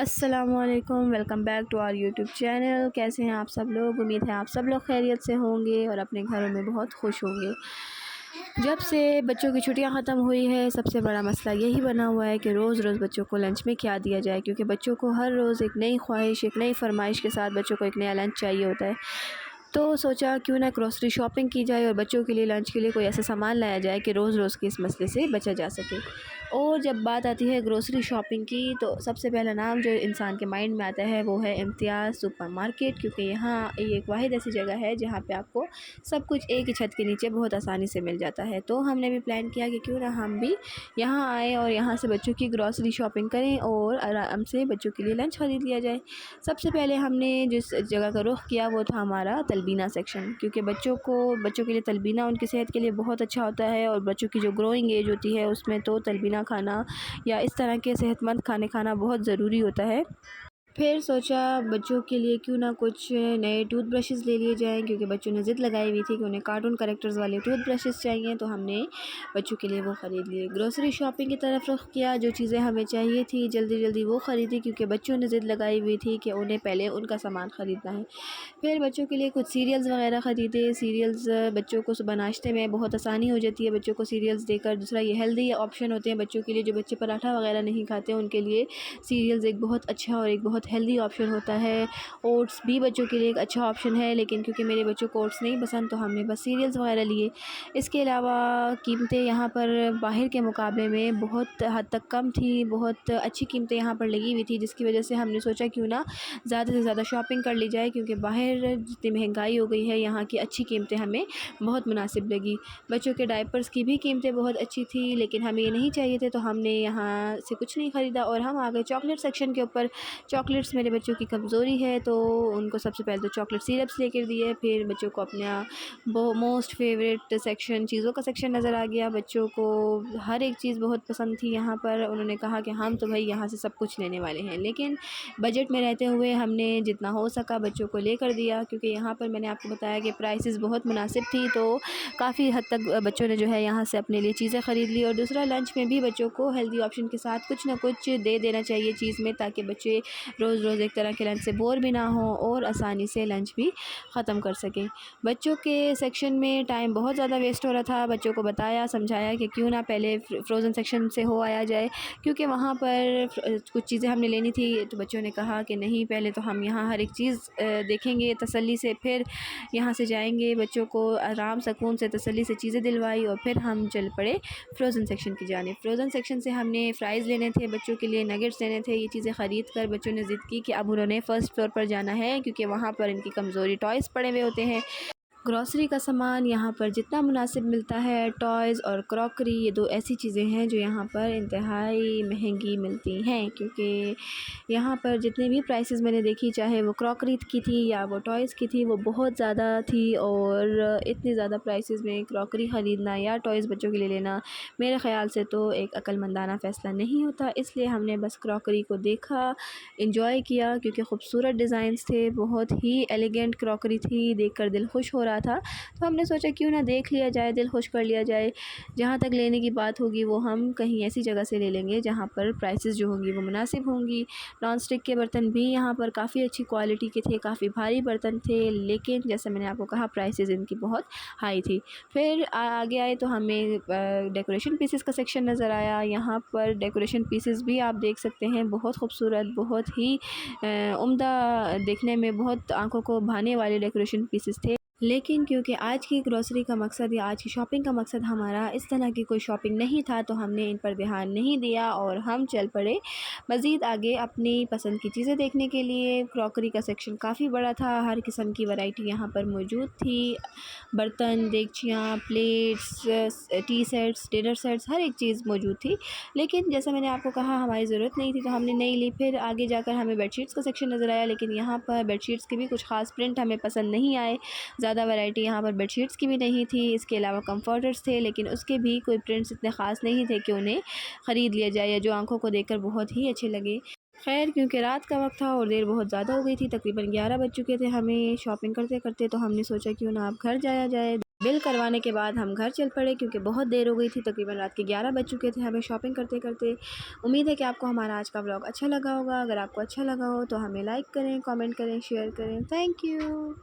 अस्सलामुअलैकुम, welcome back to our YouTube channel. कैसे हैं आप सब लोग? उम्मीद है आप सब लोग खैरियत से होंगे और अपने घरों में बहुत खुश होंगे। जब से बच्चों की छुट्टियां ख़त्म हुई है, सबसे बड़ा मसला यही बना हुआ है कि रोज़ रोज़ बच्चों को लंच में क्या दिया जाए, क्योंकि बच्चों को हर रोज़ एक नई ख्वाहिश, एक नई फरमाइश के साथ बच्चों को एक नया लंच चाहिए होता है। तो सोचा क्यों ना ग्रोसरी शॉपिंग की जाए और बच्चों के लिए लंच के लिए कोई ऐसा सामान लाया जाए कि रोज़ रोज़ के इस मसले से बचा जा सके। और जब बात आती है ग्रोसरी शॉपिंग की, तो सबसे पहला नाम जो इंसान के माइंड में आता है वो है इम्तियाज़ सुपरमार्केट, क्योंकि यहाँ ये एक वाहिद ऐसी जगह है जहाँ पे आपको सब कुछ एक ही छत के नीचे बहुत आसानी से मिल जाता है। तो हमने भी प्लान किया कि क्यों ना हम भी यहाँ आएँ और यहाँ से बच्चों की ग्रोसरी शॉपिंग करें और आराम से बच्चों के लिए लंच ख़रीद लिया जाए। सबसे पहले हमने जिस जगह का रुख किया वो था हमारा तलबीना सेक्शन, क्योंकि बच्चों के लिए तलबीना उनकी सेहत के लिए बहुत अच्छा होता है और बच्चों की जो ग्रोइंग एज होती है उसमें तो तलबीना खाना या इस तरह के सेहतमंद खाने खाना बहुत ज़रूरी होता है। फिर सोचा बच्चों के लिए क्यों ना कुछ नए टूथब्रशेस ले लिए जाएं, क्योंकि बच्चों ने ज़िद लगाई हुई थी कि उन्हें कार्टून कैरेक्टर्स वाले टूथब्रशेस चाहिए, तो हमने बच्चों के लिए वो ख़रीद लिए। ग्रोसरी शॉपिंग की तरफ रुख किया, जो चीज़ें हमें चाहिए थी जल्दी जल्दी वो ख़रीदी, क्योंकि बच्चों ने ज़िद लगाई हुई थी कि उन्हें पहले उनका सामान ख़रीदना है। फिर बच्चों के लिए कुछ सीरियल्स वगैरह ख़रीदे। सीरियल्स बच्चों को सुबह नाश्ते में बहुत आसानी हो जाती है बच्चों को सीरियल्स देकर। दूसरा ये हेल्दी ऑप्शन होते हैं बच्चों के लिए, जो बच्चे पराठा वगैरह नहीं खाते उनके लिए सीरियल्स एक बहुत अच्छा और एक बहुत हेल्दी ऑप्शन होता है। ओट्स भी बच्चों के लिए एक अच्छा ऑप्शन है, लेकिन क्योंकि मेरे बच्चों को ओट्स नहीं पसंद तो हमने बस सीरियल्स वगैरह लिए। इसके अलावा कीमतें यहाँ पर बाहर के मुकाबले में बहुत हद तक कम थी, बहुत अच्छी कीमतें यहाँ पर लगी हुई थी, जिसकी वजह से हमने सोचा क्यों ना ज़्यादा से ज़्यादा शॉपिंग कर ली जाए, क्योंकि बाहर जितनी महंगाई हो गई है यहाँ की अच्छी कीमतें हमें बहुत मुनासिब लगी। बच्चों के डायपर्स की भी कीमतें बहुत अच्छी थी, लेकिन हमें ये नहीं चाहिए थे तो हमने यहाँ से कुछ नहीं ख़रीदा और हम आ गए चॉकलेट सेक्शन के ऊपर। चॉकलेट्स मेरे बच्चों की कमज़ोरी है, तो उनको सबसे पहले तो चॉकलेट सिरप्स लेकर दिए। फिर बच्चों को अपना मोस्ट फेवरेट सेक्शन चीज़ों का सेक्शन नज़र आ गया। बच्चों को हर एक चीज़ बहुत पसंद थी यहाँ पर। उन्होंने कहा कि हम तो भाई यहाँ से सब कुछ लेने वाले हैं, लेकिन बजट में रहते हुए हमने जितना हो सका बच्चों को लेकर दिया, क्योंकि यहाँ पर मैंने आपको बताया कि प्राइसेस बहुत मुनासिब थी, तो काफ़ी हद तक बच्चों ने जो है यहाँ से अपने लिए चीज़ें ख़रीद ली। और दूसरा लंच में भी बच्चों को हेल्दी ऑप्शन के साथ कुछ ना कुछ दे देना चाहिए चीज़ में, ताकि बच्चे रोज़ रोज़ एक तरह के लंच से बोर भी ना हो और आसानी से लंच भी ख़त्म कर सकें। बच्चों के सेक्शन में टाइम बहुत ज़्यादा वेस्ट हो रहा था। बच्चों को बताया समझाया कि क्यों ना पहले फ़्रोज़न सेक्शन से हो आया जाए, क्योंकि वहाँ पर कुछ चीज़ें हमने लेनी थी, तो बच्चों ने कहा कि नहीं पहले तो हम यहाँ हर एक चीज़ देखेंगे तसल्ली से, फिर यहाँ से जाएंगे। बच्चों को आराम सुकून से तसल्ली से चीज़ें दिलवाई और फिर हम चल पड़े फ़्रोज़न सेक्शन की जानिब। फ़्रोज़न सेक्शन से हमने फ़्राइज़ लेने थे बच्चों के लिए, नगेट्स लेने थे। ये चीज़ें ख़रीद कर बच्चों ने ज़िद की कि अब उन्होंने फ़र्स्ट फ्लोर पर जाना है, क्योंकि वहाँ पर इनकी कमज़ोरी टॉयज़ पड़े हुए होते हैं। ग्रॉसरी का सामान यहाँ पर जितना मुनासिब मिलता है, टॉयज़ और क्रॉकरी ये दो ऐसी चीज़ें हैं जो यहाँ पर इंतहाई महंगी मिलती हैं, क्योंकि यहाँ पर जितने भी प्राइसेस मैंने देखी, चाहे वो क्रॉकरी की थी या वो टॉयज़ की थी, वो बहुत ज़्यादा थी। और इतनी ज़्यादा प्राइसेस में क्रॉकरी ख़रीदना या टॉयज़ बच्चों के लिए लेना मेरे ख़्याल से तो एक अक्लमंदाना फ़ैसला नहीं होता। इसलिए हमने बस क्रॉकरी को देखा, इंजॉय किया, क्योंकि ख़ूबसूरत डिज़ाइंस थे, बहुत ही एलिगेंट क्रॉकरी थी, देखकर दिल खुश हो रहा था। तो हमने सोचा क्यों ना देख लिया जाए, दिल खुश कर लिया जाए। जहाँ तक लेने की बात होगी वो हम कहीं ऐसी जगह से ले लेंगे जहाँ पर प्राइसेस जो होंगी वो मुनासिब होंगी। नॉन स्टिक के बर्तन भी यहाँ पर काफ़ी अच्छी क्वालिटी के थे, काफ़ी भारी बर्तन थे, लेकिन जैसे मैंने आपको कहा प्राइसेस इनकी बहुत हाई थी। फिर आगे आए तो हमें डेकोरेशन पीसेस का सेक्शन नज़र आया। यहाँ पर डेकोरेशन पीसेस भी आप देख सकते हैं, बहुत खूबसूरत, बहुत ही उम्दा, देखने में बहुत आंखों को भाने वाले डेकोरेशन पीसेस थे। लेकिन क्योंकि आज की ग्रोसरी का मकसद या आज की शॉपिंग का मकसद हमारा इस तरह की कोई शॉपिंग नहीं था, तो हमने इन पर ध्यान नहीं दिया और हम चल पड़े मज़ीद आगे अपनी पसंद की चीज़ें देखने के लिए। क्रॉकरी का सेक्शन काफ़ी बड़ा था, हर किस्म की वैरायटी यहाँ पर मौजूद थी। बर्तन, देगचियाँ, plates, tea sets, dinner sets, हर एक चीज़ मौजूद थी। लेकिन जैसा मैंने आपको कहा हमारी ज़रूरत नहीं थी, तो हमने नहीं ली। फिर आगे जाकर हमें बेडशीट्स का सेक्शन नज़र आया, लेकिन यहाँ पर बेडशीट्स के भी कुछ ख़ास प्रिंट हमें पसंद नहीं आए। ज़्यादा वैरायटी यहाँ पर बेडशीट्स की भी नहीं थी। इसके अलावा कंफर्टर्स थे, लेकिन उसके भी कोई प्रिंट्स इतने ख़ास नहीं थे कि उन्हें ख़रीद लिया जाए या जो आंखों को देखकर बहुत ही अच्छे लगे। खैर क्योंकि रात का वक्त था और देर बहुत ज़्यादा हो गई थी, तकरीबन 11 बज चुके थे हमें शॉपिंग करते करते, तो हमने सोचा क्यों ना अब घर जाया जाए। बिल करवाने के बाद हम घर चल पड़े क्योंकि बहुत देर हो गई थी, तकरीबन रात के 11 बज चुके थे हमें शॉपिंग करते करते। उम्मीद है कि आपको हमारा आज का व्लॉग अच्छा लगा होगा। अगर आपको अच्छा लगा हो तो हमें लाइक करें, कमेंट करें, शेयर करें। Thank you.